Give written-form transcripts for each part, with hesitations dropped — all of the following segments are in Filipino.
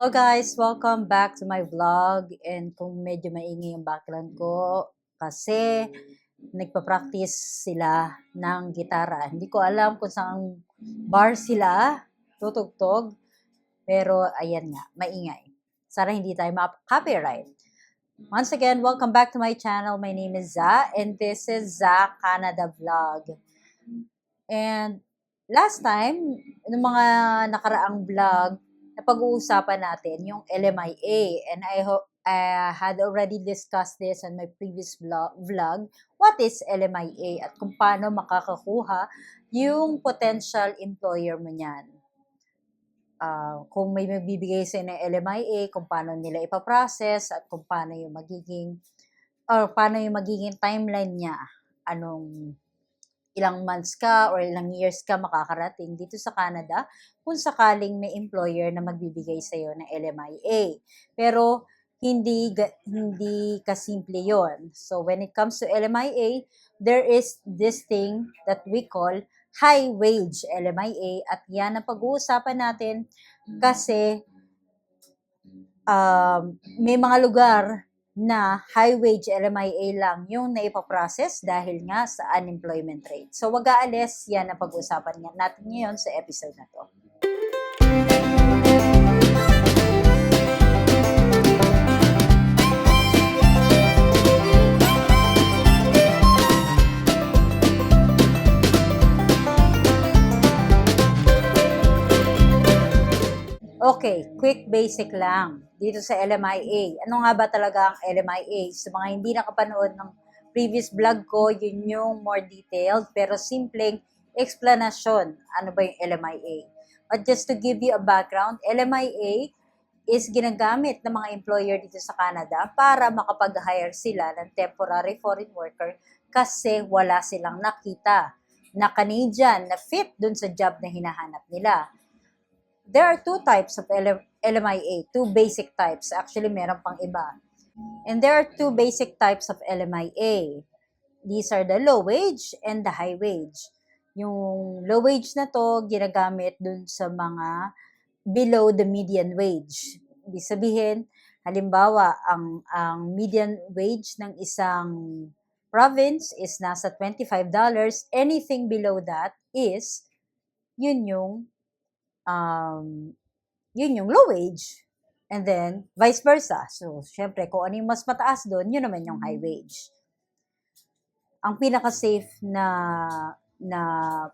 Hello guys, welcome back to my vlog. And kung medyo maingay yung background ko, kasi nagpa-practice sila ng gitara. Hindi ko alam kung saan bar sila tutugtog, pero ayan nga, maingay. Sana hindi tayo ma-copyright. Once again, welcome back to my channel. My name is Za, and this is Za Canada Vlog. And last time, ng mga nakaraang vlog, napag-uusapan natin yung LMIA. And I had already discussed this on my previous vlog. What is LMIA at kung paano makakakuha yung potential employer mo niyan. Kung may magbibigay sa ng LMIA, kung paano nila ipaprocess at kung paano yung magiging timeline niya. Ilang months ka or ilang years ka makakarating dito sa Canada kung sakaling may employer na magbibigay sa iyo ng LMIA. Pero hindi kasimple 'yon. So when it comes to LMIA, there is this thing that we call high wage LMIA at yan ang pag-uusapan natin kasi may mga lugar na high wage LMIA lang yung naipaprocess dahil nga sa unemployment rate. So wag aalis, yan ang pag-usapan natin ngayon sa episode na to. Okay, quick basic lang dito sa LMIA. Ano nga ba talaga ang LMIA? Sa mga hindi nakapanood ng previous vlog ko, yun yung more detailed pero simpleng explanation. Ano ba yung LMIA? But just to give you a background, LMIA is ginagamit ng mga employer dito sa Canada para makapag-hire sila ng temporary foreign worker kasi wala silang nakita na Canadian na fit dun sa job na hinahanap nila. There are two types of LMIA, two basic types. Actually, meron pang iba. And there are two basic types of LMIA. These are the low wage and the high wage. Yung low wage na to, ginagamit dun sa mga below the median wage. Ibig sabihin, halimbawa, ang median wage ng isang province is nasa $25. Anything below that is, yun yung low wage. And then, vice versa. So, syempre, kung ano yung mas mataas doon, yun naman yung high wage. Ang pinaka-safe na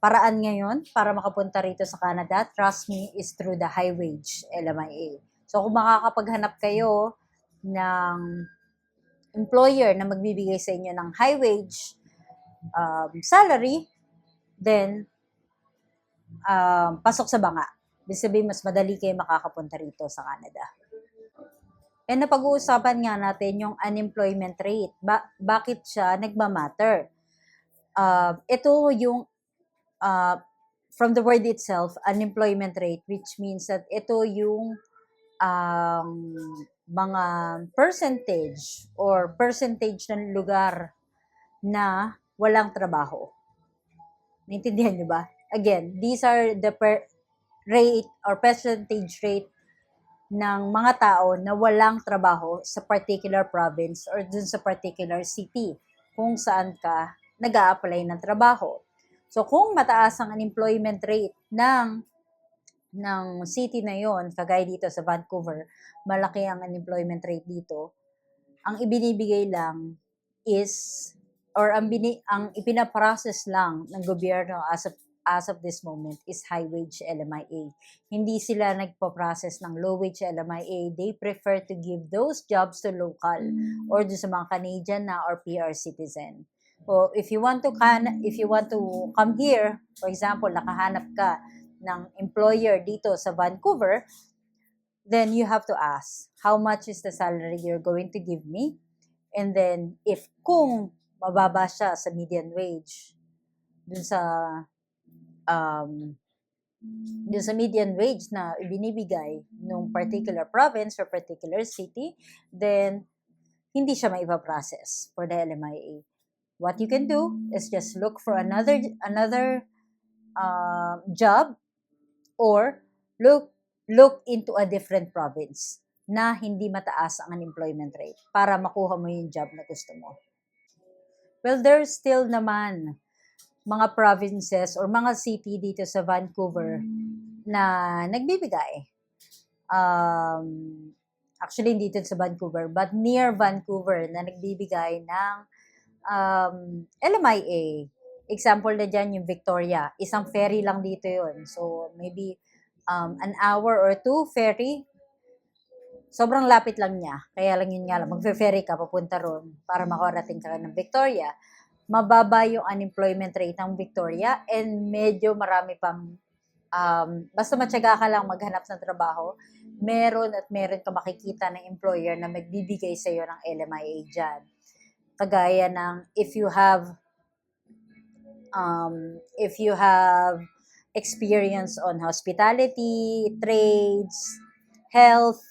paraan ngayon para makapunta rito sa Canada, trust me, is through the high wage LMIA. So, kung makakapaghanap kayo ng employer na magbibigay sa inyo ng high wage salary, then, pasok sa banga. Ibig sabihin, mas madali kayo makakapunta rito sa Canada. And napag-uusapan nga natin yung unemployment rate. Bakit siya nagmamatter? Ito yung, from the word itself, unemployment rate, which means that ito yung mga percentage ng lugar na walang trabaho. Naintindihan nyo ba? Again, these are the rate or percentage rate ng mga tao na walang trabaho sa particular province or dun sa particular city kung saan ka nag-a-apply ng trabaho. So, kung mataas ang unemployment rate ng city na yon, kagaya dito sa Vancouver, malaki ang unemployment rate dito, ang ibinibigay lang is, or ang ipinaprocess lang ng gobyerno as of this moment is high wage LMIA. Hindi sila nagpo-process ng low wage LMIA. They prefer to give those jobs to local or do sa mga Canadian na or PR citizen. So if you want to come here, for example, nakahanap ka ng employer dito sa Vancouver, then you have to ask, how much is the salary you're going to give me? And then kung mababa siya sa median wage, dun sa median wage na ibinibigay ng particular province or particular city, then hindi siya maipaprocess for the LMIA. What you can do is just look for another job or look look into a different province na hindi mataas ang unemployment rate para makuha mo yung job na gusto mo. Well, there's still naman mga provinces or mga city dito sa Vancouver na nagbibigay. Actually, hindi dito sa Vancouver, but near Vancouver na nagbibigay ng LMIA. Example na dyan yung Victoria. Isang ferry lang dito yun. So, maybe an hour or two ferry. Sobrang lapit lang niya. Kaya lang yun nga lang, magfe-ferry ka papunta ron para makarating ka ng Victoria. Mababa yung unemployment rate ng Victoria and medyo marami pang basta matyaga ka lang maghanap ng trabaho, meron ka makikita ng employer na magbibigay sa iyo ng LMIA dyan. Kagaya ng if you have experience on hospitality, trades, health,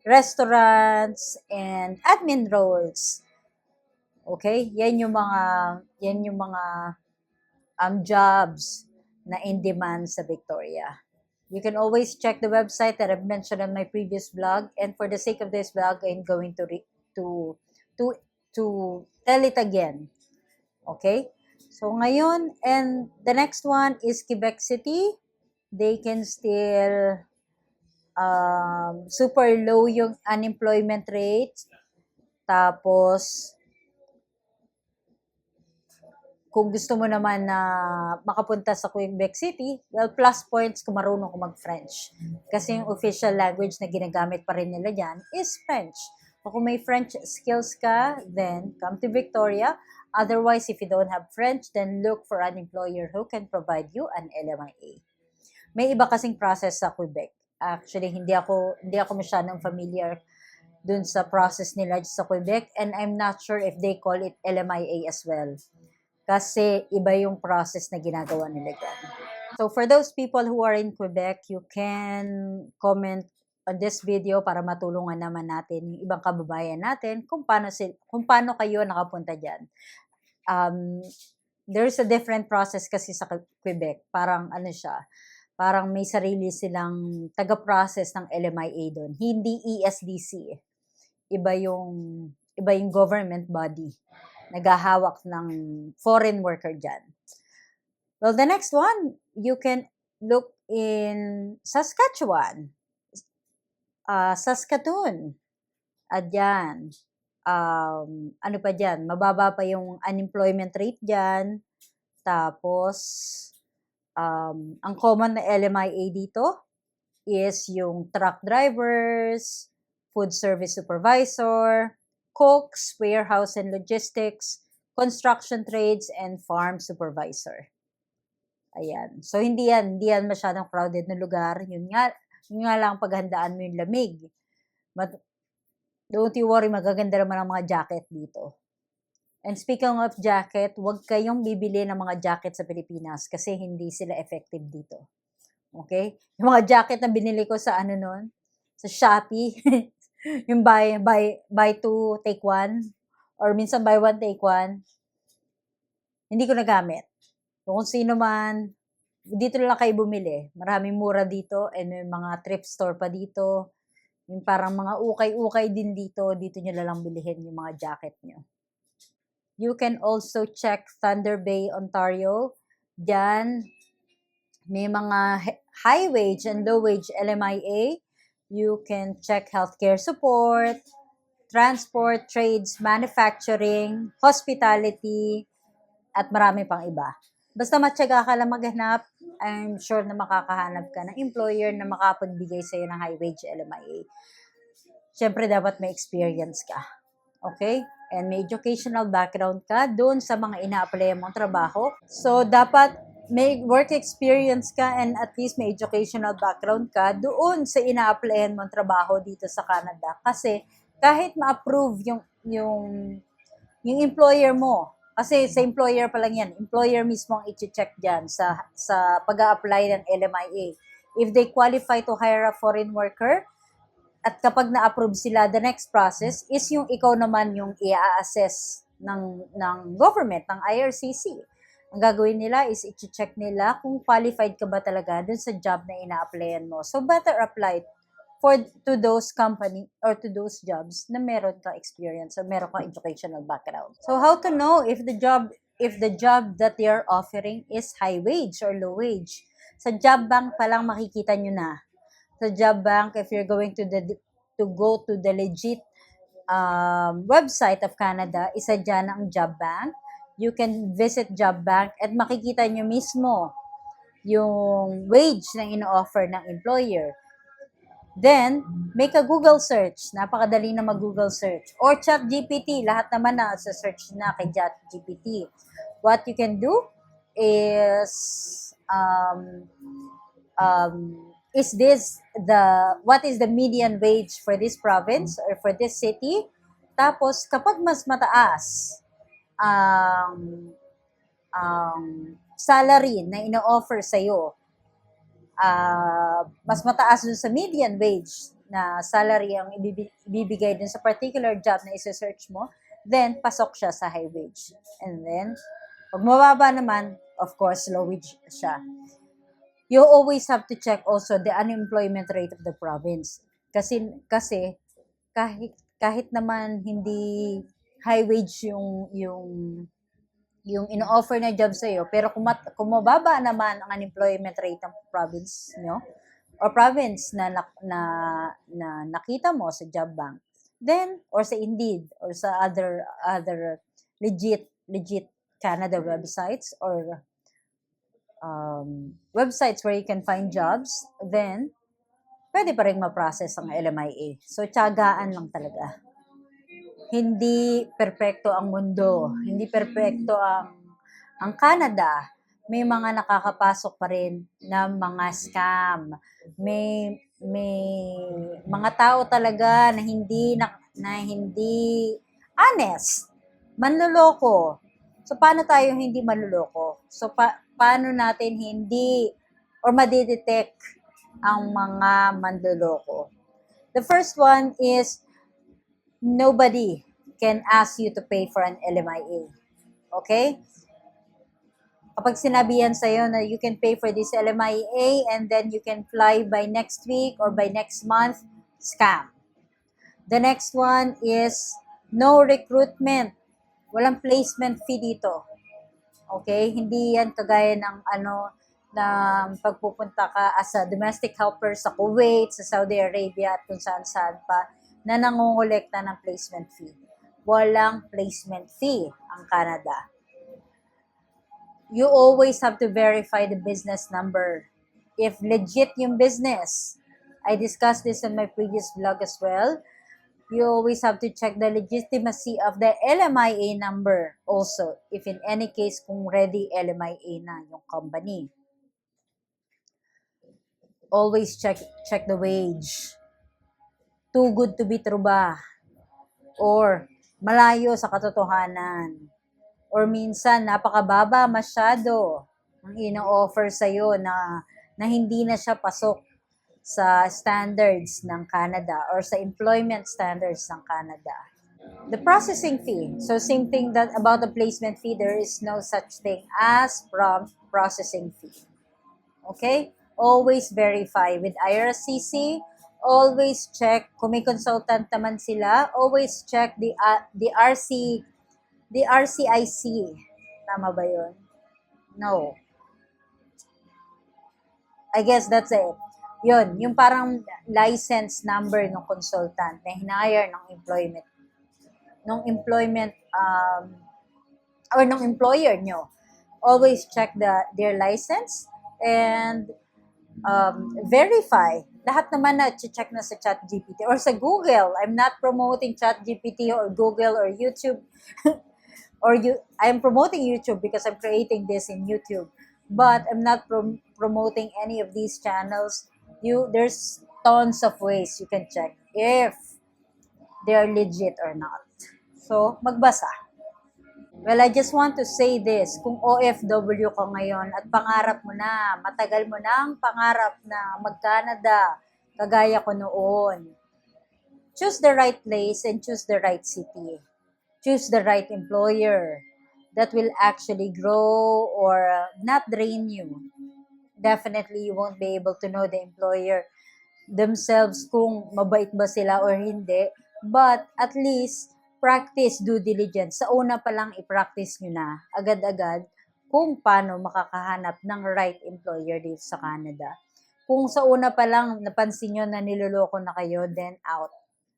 restaurants, and admin roles. Okay? Yan yung mga jobs na in demand sa Victoria. You can always check the website that I've mentioned on my previous vlog, and for the sake of this vlog, I'm going to tell it again. Okay? So ngayon, and the next one is Quebec City. They can still super low yung unemployment rate. Tapos kung gusto mo naman na makapunta sa Quebec City, well, plus points kung marunong ko mag-French. Kasi yung official language na ginagamit pa rin nila dyan is French. O kung may French skills ka, then come to Victoria. Otherwise, if you don't have French, then look for an employer who can provide you an LMIA. May iba kasing process sa Quebec. Actually, hindi ako masyadong familiar dun sa process nila sa Quebec, and I'm not sure if they call it LMIA as well. Kasi iba yung process na ginagawa nila dyan. So for those people who are in Quebec, you can comment on this video para matulungan naman natin yung ibang kababayan natin kung paano kayo nakapunta dyan. There's a different process kasi sa Quebec. Parang parang may sarili silang taga-process ng LMIA doon. Hindi ESDC. Iba yung government body. Naghahawak ng foreign worker dyan. Well, the next one, you can look in Saskatchewan. Saskatoon. Dyan. Ano pa dyan? Mababa pa yung unemployment rate dyan. Tapos, ang common na LMIA dito is yung truck drivers, food service supervisor, cooks, warehouse and logistics, construction trades, and farm supervisor. Ayan. So, hindi yan masyadong crowded na lugar. Yun nga lang paghandaan mo yung lamig. But, don't you worry, magaganda naman ang mga jacket dito. And speaking of jacket, huwag kayong bibili ng mga jacket sa Pilipinas kasi hindi sila effective dito. Okay? Yung mga jacket na binili ko sa sa Shopee, yung buy two, take one, or minsan buy one, take one, hindi ko nagamit. So, kung sino man, dito lang kayo bumili. Maraming mura dito, and may mga thrift store pa dito. Yung parang mga ukay-ukay din dito nyo lang bilhin yung mga jacket nyo. You can also check Thunder Bay, Ontario. Diyan, may mga high wage and low wage LMIA. You can check healthcare support, transport, trades, manufacturing, hospitality, at marami pang iba. Basta matyaga ka lang maghanap, I'm sure na makakahanap ka ng employer na makapagbigay sa'yo ng high wage LMIA. Siyempre, dapat may experience ka. Okay? And may educational background ka doon sa mga ina-apply mong trabaho. So, dapat may work experience ka and at least may educational background ka doon sa ina-applyan mong trabaho dito sa Canada. Kasi kahit ma-approve yung employer mo, kasi sa employer pa lang yan, employer mismo ang i-check dyan sa pag-a-apply ng LMIA. If they qualify to hire a foreign worker, at kapag na-approve sila, the next process is yung ikaw naman yung i-assess ng government, ng IRCC. Ang gagawin nila is i-check nila kung qualified ka ba talaga dun sa job na ina-applyan mo. So, better apply to those company or to those jobs na meron ka experience or meron ka educational background. So, how to know if the job that you're offering is high wage or low wage? Sa job bank pa lang makikita nyo na. Sa job bank, if you're going to go to the legit website of Canada, isa dyan ang job bank. You can visit job bank at makikita nyo mismo yung wage na ino-offer ng employer. Then, make a Google search. Napakadali na mag-Google search. Or ChatGPT. Lahat naman na sa search na kay ChatGPT. What you can do is, what is the median wage for this province or for this city? Tapos, kapag mas mataas salary na ino-offer sa'yo, mas mataas dun sa median wage na salary ang ibibigay dun sa particular job na isa-search mo, then pasok siya sa high wage. And then, pag mababa naman, of course, low wage siya. You always have to check also the unemployment rate of the province. Kasi kahit naman hindi high wage yung ino-offer na job sa iyo, pero kung mababa naman ang unemployment rate ng province nyo or province na nakita mo sa job bank, then or sa Indeed or sa other legit Canada websites or websites where you can find jobs, then pwede pa rin ma-process ang LMIA. So, tiyagaan lang talaga. Hindi perpekto ang mundo. Hindi perpekto ang Canada. May mga nakakapasok pa rin na mga scam. May mga tao talaga na hindi honest. Manloloko. So, paano tayo hindi manloloko? So, paano natin hindi or madidetect ang mga manloloko? The first one is nobody can ask you to pay for an LMIA. Okay? Kapag sinabihan sa'yo na you can pay for this LMIA and then you can fly by next week or by next month, scam. The next one is no recruitment. Walang placement fee dito. Okay? Hindi yan kagaya ng na pagpupunta ka as a domestic helper sa Kuwait, sa Saudi Arabia at kung saan-saan pa na nangongolekta ng placement fee. Walang placement fee ang Canada. You always have to verify the business number. If legit yung business, I discussed this in my previous vlog as well, you always have to check the legitimacy of the LMIA number also, if in any case kung ready LMIA na yung company. Always check the wage. Too good to be true ba? Or malayo sa katotohanan? Or minsan napakababa masyado ang ino-offer sa'yo na hindi na siya pasok sa standards ng Canada or sa employment standards ng Canada. The processing fee. So same thing that about the placement fee, there is no such thing as processing fee. Okay? Always verify with IRCC. Always check kung may consultant naman sila. Always check the RCIC. Tama ba yun? No. I guess that's it. Yun, yung parang license number ng consultant na hinire ng employment or ng employer nyo. Always check their license and verify. Lahat naman na check na sa ChatGPT or sa Google. I'm not promoting ChatGPT or Google or YouTube. I'm promoting YouTube because I'm creating this in YouTube. But I'm not promoting any of these channels. There's tons of ways you can check if they're legit or not. So, magbasa. Well, I just want to say this. Kung OFW ka ngayon at pangarap mo na, matagal mo nang pangarap na mag-Canada, kagaya ko noon, choose the right place and choose the right city. Choose the right employer. that will actually grow or not drain you. Definitely, you won't be able to know the employer themselves kung mabait ba sila or hindi. But at least, practice due diligence. Sa una pa lang, i-practice nyo na agad-agad kung paano makakahanap ng right employer dito sa Canada. Kung sa una pa lang napansin nyo na niloloko na kayo, then out.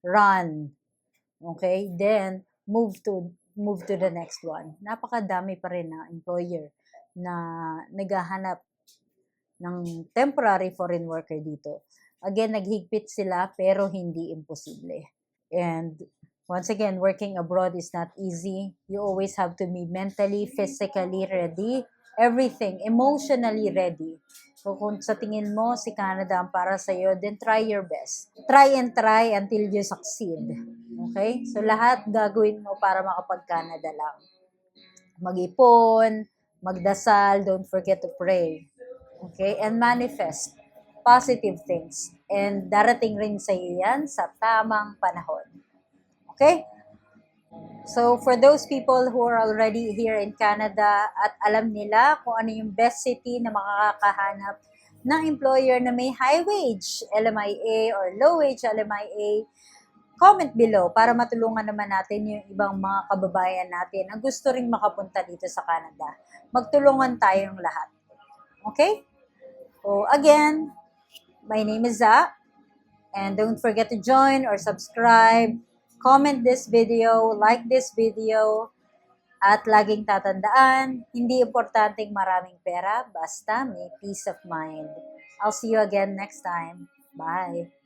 Run. Okay? Then, move to the next one. Napakadami pa rin na employer na naghahanap ng temporary foreign worker dito. Again, naghigpit sila pero hindi imposible. And once again, working abroad is not easy. You always have to be mentally, physically ready, everything, emotionally ready. So kung sa tingin mo si Canada ang para sa'yo, then try your best. Try and try until you succeed. Okay? So lahat gagawin mo para makapag-Canada lang. Mag-ipon, magdasal, don't forget to pray. Okay? And manifest positive things. And darating rin sa iyo yan sa tamang panahon. Okay? So, for those people who are already here in Canada at alam nila kung ano yung best city na makakahanap ng employer na may high wage LMIA or low wage LMIA, comment below para matulungan naman natin yung ibang mga kababayan natin na gusto ring makapunta dito sa Canada. Magtulungan tayong lahat. Okay? So, again, my name is Za, and don't forget to join or subscribe, comment this video, like this video, at laging tatandaan, hindi importanteng maraming pera, basta may peace of mind. I'll see you again next time. Bye!